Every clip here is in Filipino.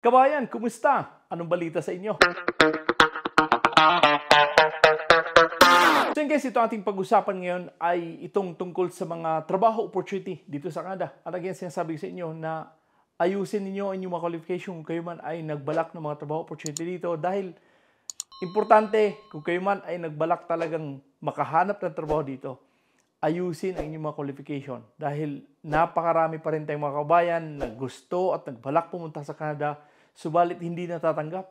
Kabayan, kumusta? Anong balita sa inyo? So guys, ito ating pag-usapan ngayon ay itong tungkol sa mga trabaho opportunity dito sa Canada. At again, sinasabi ko sa inyo na ayusin ninyo ang inyong mga qualification kung kayo man ay nagbalak ng mga trabaho opportunity dito dahil importante kung kayo man ay nagbalak talagang makahanap ng trabaho dito, ayusin ang inyong mga qualification dahil napakarami pa rin tayong mga kabayan na gusto at nagbalak pumunta sa Canada subalit hindi natatanggap.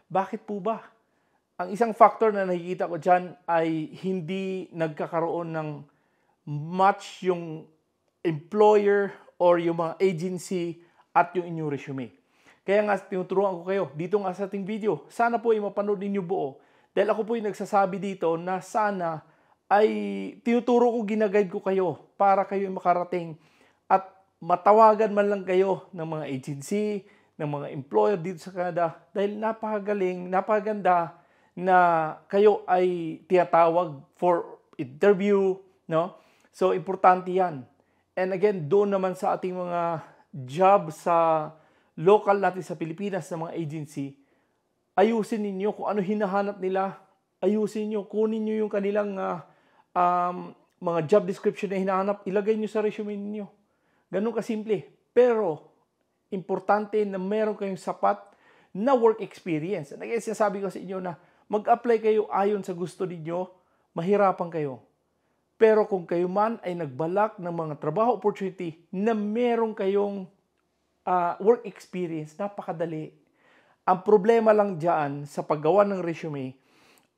Bakit po ba? Ang isang factor na nakikita ko dyan ay hindi nagkakaroon ng match yung employer or yung mga agency at yung inyong resume. Kaya nga tinuturuan ko kayo dito nga sa ating video. Sana po ay mapanood ninyo buo. Dahil ako po ay nagsasabi dito na sana ay tinuturo ko, ginaguide ko kayo para kayo makarating at matawagan man lang kayo ng mga agency, ng mga employer dito sa Canada dahil napakagaling, napakaganda na kayo ay tiyatawag for interview, no? So, importante yan. And again, doon naman sa ating mga job sa local natin sa Pilipinas na mga agency, ayusin ninyo kung ano hinahanap nila, ayusin nyo, kunin nyo yung kanilang mga job description na hinahanap, ilagay nyo sa resume ninyo. Ganun kasimple. Pero, importante na meron kayong sapat na work experience. And again, sinasabi ko sa inyo na mag-apply kayo ayon sa gusto ninyo, mahirapan kayo. Pero kung kayo man ay nagbalak ng mga trabaho opportunity na meron kayong work experience, napakadali. Ang problema lang dyan sa paggawa ng resume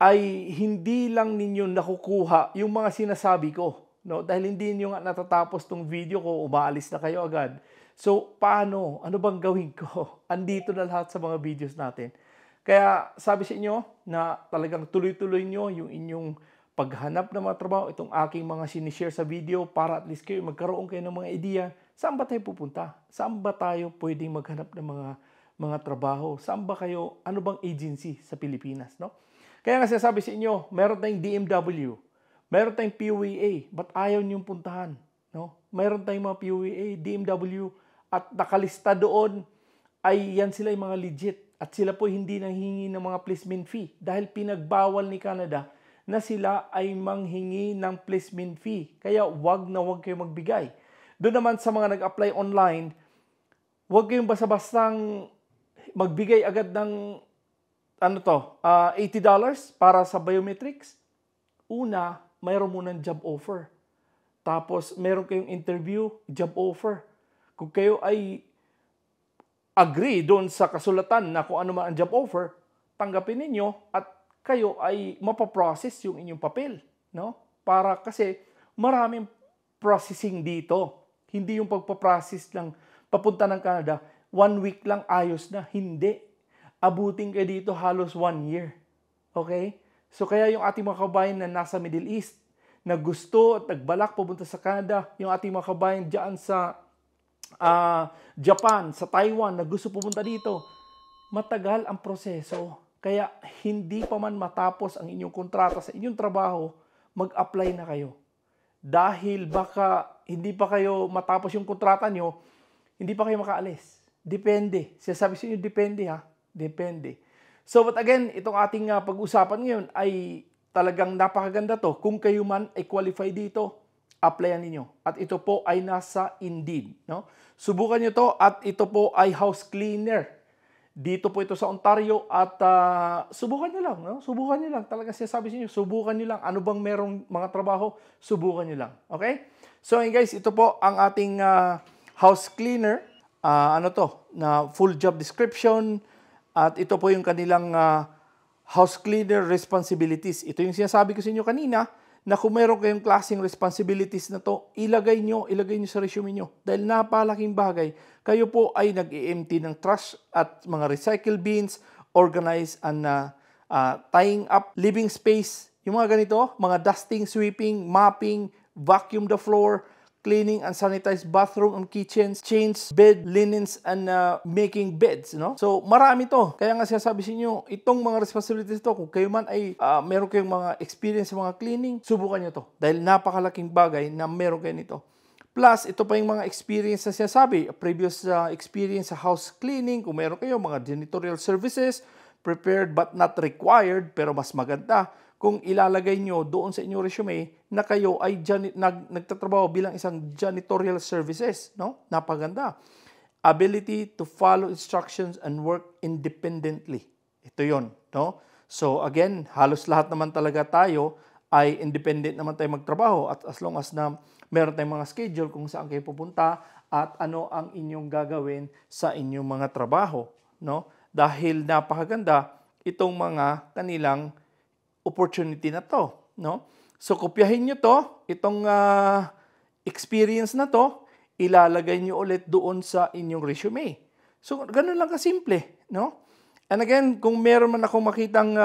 ay hindi lang ninyo nakukuha yung mga sinasabi ko. No? Dahil hindi nyo nga natatapos tong video ko, umaalis na kayo agad. So, paano? Ano bang gawin ko? Andito na lahat sa mga videos natin. Kaya sabi sa inyo na talagang tuloy-tuloy nyo yung inyong paghanap ng mga trabaho, itong aking mga sinishare sa video para at least kayo magkaroon kayo ng mga idea. Saan ba tayo pupunta? Saan ba tayo pwedeng maghanap ng mga trabaho? Saan ba kayo? Ano bang agency sa Pilipinas? No? Kaya nga sinasabi sa inyo, meron tayong DMW, meron tayong PUA, ba't ayaw niyong puntahan? No? Meron tayong mga PUA, DMW, at nakalista doon ay yan sila yung mga legit. At sila po hindi nanghingi ng mga placement fee dahil pinagbawal ni Canada na sila ay manghingi ng placement fee. Kaya wag na wag kayo magbigay. Doon naman sa mga nag-apply online, wag kayong basta-bastang magbigay agad ng $80 para sa biometrics. Una, mayroon munang job offer. Tapos, meron kayong interview, job offer. Kung kayo ay agree doon sa kasulatan na kung ano man ang job offer, tanggapin ninyo at kayo ay mapaprocess yung inyong papel. No? Para kasi maraming processing dito. Hindi yung pagpaprocess lang papunta ng Canada, 1 week lang ayos na. Hindi. Abutin kayo dito halos 1 year. Okay? So kaya yung ating mga kabayan na nasa Middle East, na gusto at nagbalak pupunta sa Canada, yung ating mga kabayan dyan sa Japan, sa Taiwan, na gusto pumunta dito, matagal ang proseso. Kaya hindi pa man matapos ang inyong kontrata sa inyong trabaho, mag-apply na kayo. Dahil baka hindi pa kayo matapos yung kontrata nyo, hindi pa kayo makaalis. Depende. Sinasabi sa inyo, depende ha. Depende. So, but again, itong ating pag-usapan ngayon ay talagang napakaganda to. Kung kayo man ay qualify dito, applyan ninyo. At ito po ay nasa Indeed. No? Subukan nyo to at ito po ay house cleaner. Dito po ito sa Ontario at subukan nyo lang. No? Subukan nyo lang. Talaga sinasabi sa inyo, subukan nyo lang. Ano bang merong mga trabaho, subukan nyo lang. Okay? So guys, ito po ang ating house cleaner. Na full job description. At ito po yung kanilang house cleaner responsibilities. Ito yung sinasabi ko sa inyo kanina, na kung meron kayong klaseng responsibilities na to, ilagay nyo sa resume nyo. Dahil napalaking bagay, kayo po ay nag-i-empty ng trash at mga recycle bins, organize and tying up living space. Yung mga ganito, mga dusting, sweeping, mopping, vacuum the floor, cleaning and sanitize bathroom and kitchens, change bed linens and making beds, no? So, marami to. Kaya nga sinasabi sa inyo, itong mga responsibilities to, kung kayo man ay meron kayong mga experience sa mga cleaning, subukan nyo to. Dahil napakalaking bagay na meron kayo nito. Plus, ito pa yung mga experience na sinasabi, previous experience sa house cleaning, kung meron kayo mga janitorial services, prepared but not required, pero mas maganda kung ilalagay nyo doon sa inyong resume na kayo ay nagtatrabaho bilang isang janitorial services. No? Napaganda. Ability to follow instructions and work independently. Ito yon, no? So again, halos lahat naman talaga tayo ay independent naman tayo magtrabaho at as long as na meron tayong mga schedule kung saan kayo pupunta at ano ang inyong gagawin sa inyong mga trabaho, no? Dahil napakaganda itong mga kanilang opportunity na to, no? So kopyahin niyo to, itong experience na to, ilalagay niyo ulit doon sa inyong resume. So ganun lang kasimple, no? And again, kung meron man akong makitang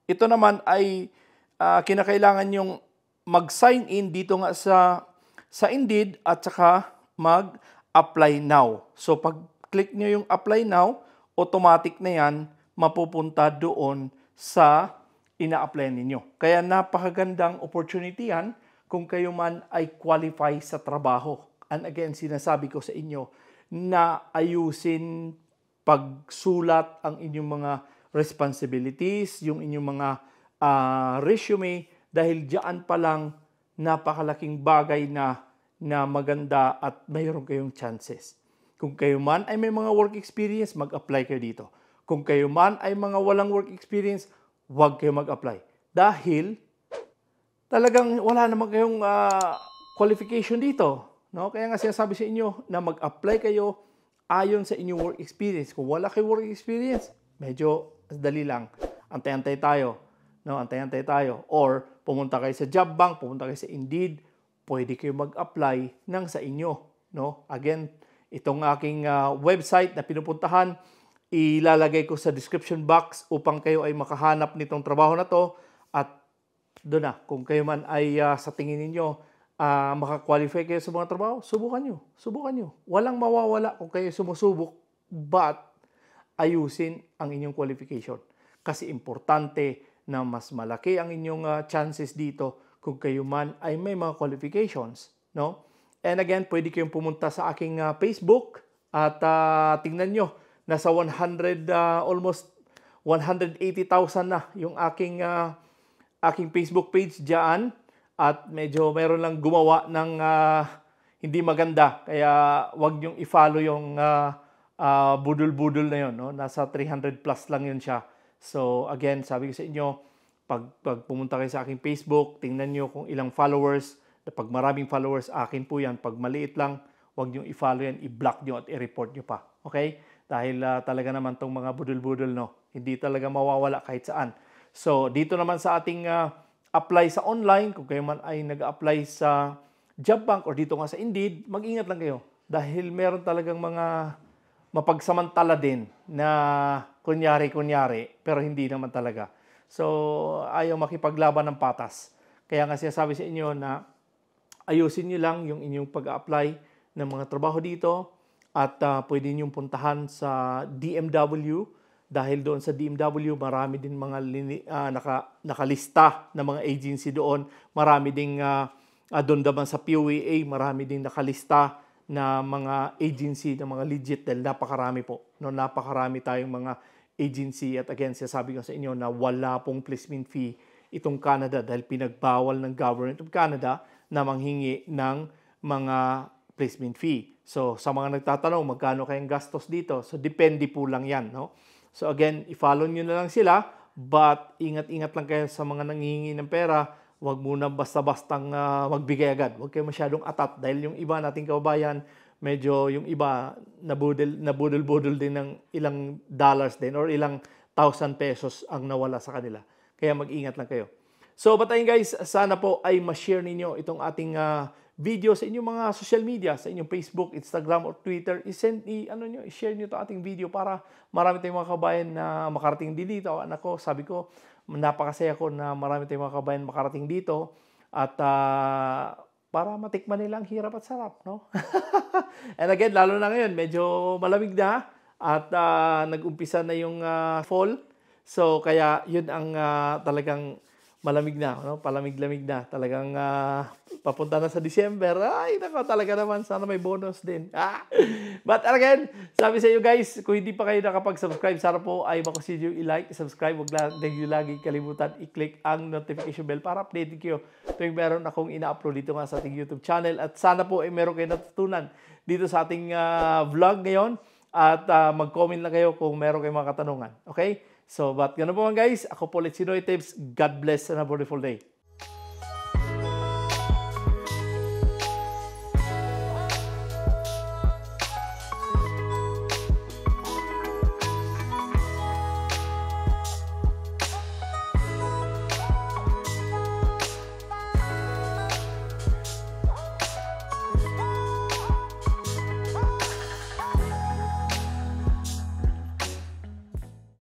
ito naman ay kinakailangan yung mag-sign in dito nga sa Indeed at saka mag-apply now. So pag-click nyo yung apply now, automatic na yan mapupunta doon sa ina-apply ninyo. Kaya napakagandang opportunity yan kung kayo man ay qualify sa trabaho. And again, sinasabi ko sa inyo na ayusin pagsulat ang inyong mga responsibilities, yung inyong mga resume, dahil diyan pa lang napakalaking bagay na maganda at mayroon kayong chances. Kung kayo man ay may mga work experience, mag-apply kayo dito. Kung kayo man ay mga walang work experience, huwag kayo mag-apply. Dahil talagang wala naman kayong qualification dito. No? Kaya nga sinasabi sa inyo na mag-apply kayo ayon sa inyong work experience. Kung wala kayong work experience, medyo dali lang. Antay-antay tayo. No? Antay-antay tayo. Or pumunta kayo sa job bank, pumunta kayo sa Indeed, pwede kayo mag-apply ng sa inyo. No? Again, itong aking website na pinupuntahan, ilalagay ko sa description box upang kayo ay makahanap nitong trabaho na to. At doon na, kung kayo man ay sa tingin ninyo, makakwalify kayo sa mga trabaho, subukan nyo. Subukan nyo. Walang mawawala kung kayo sumusubok, but ayusin ang inyong qualification. Kasi importante na mas malaki ang inyong chances dito kung kayo man ay may mga qualifications. No? And again, pwede kayong pumunta sa aking Facebook at tingnan nyo, nasa almost 180,000 na yung aking Facebook page diyan. At medyo meron lang gumawa ng hindi maganda. Kaya wag niyong i-follow yung budol-budol na yun. No? Nasa 300 plus lang yun siya. So again, sabi ko sa inyo, pag pumunta kayo sa aking Facebook, tingnan niyo kung ilang followers. Pag maraming followers, akin po yan. Pag maliit lang, wag niyong i-follow yan, i-block niyo at i-report niyo pa. Okay? Dahil talaga naman tong mga budol-budol, no? Hindi talaga mawawala kahit saan. So dito naman sa ating apply sa online, kung kayo man ay nag-apply sa job bank or dito nga sa Indeed, mag-ingat lang kayo. Dahil meron talagang mga mapagsamantala din na kunyari, pero hindi naman talaga. So, ayaw makipaglaban ng patas. Kaya nga sinasabi sa inyo na ayusin nyo lang yung inyong pag-apply ng mga trabaho dito at pwede nyo puntahan sa DMW. Dahil doon sa DMW, marami din mga nakalista na mga agency doon. Marami din doon naman sa POEA, marami din nakalista na mga agency, na mga legit, dahil napakarami po. No, napakarami tayong mga agency. At again, sasabi ko sa inyo na wala pong placement fee itong Canada dahil pinagbawal ng Government of Canada na manghingi ng mga placement fee. So, sa mga nagtatanong, magkano kayang gastos dito? So, depende po lang yan, no? So again, i-follow nyo na lang sila, but ingat-ingat lang kayo sa mga nanghihingi ng pera. Huwag muna basta-bastang magbigay agad. Huwag kayo masyadong atat dahil yung iba nating kababayan, medyo yung iba nabudol-budol din ng ilang dollars din or ilang 1,000 pesos ang nawala sa kanila. Kaya mag-ingat lang kayo. So batayin guys, sana po ay ma-share ninyo itong ating video sa inyong mga social media, sa inyong Facebook, Instagram, or Twitter. I-share nyo ito ating video para marami tayong mga kabayan na makarating din dito. Anak ko, sabi ko, napakasaya ko na marami tayong mga kabayan makarating dito at para matikman nila ang hirap at sarap, no? And again, lalo na ngayon, medyo malamig na at nag-umpisa na yung fall. So, kaya yun ang talagang malamig na, no? Palamig-lamig na. Talagang papunta na sa December. Ay, nako, talaga naman. Sana may bonus din. But again, sabi sa inyo guys, kung hindi pa kayo nakapag-subscribe, sana po ay makonsider i-like, i-subscribe. Huwag lang lagi kalimutan i-click ang notification bell para updated kayo tuwing meron akong ina-upload dito nga sa ating YouTube channel. At sana po ay meron kayo natutunan dito sa ating vlog ngayon. At mag-comment lang kayo kung meron kayong mga katanungan. Okay? So, but ganoon po mga guys. Ako po ulit si Noy Tips. God bless and a wonderful day.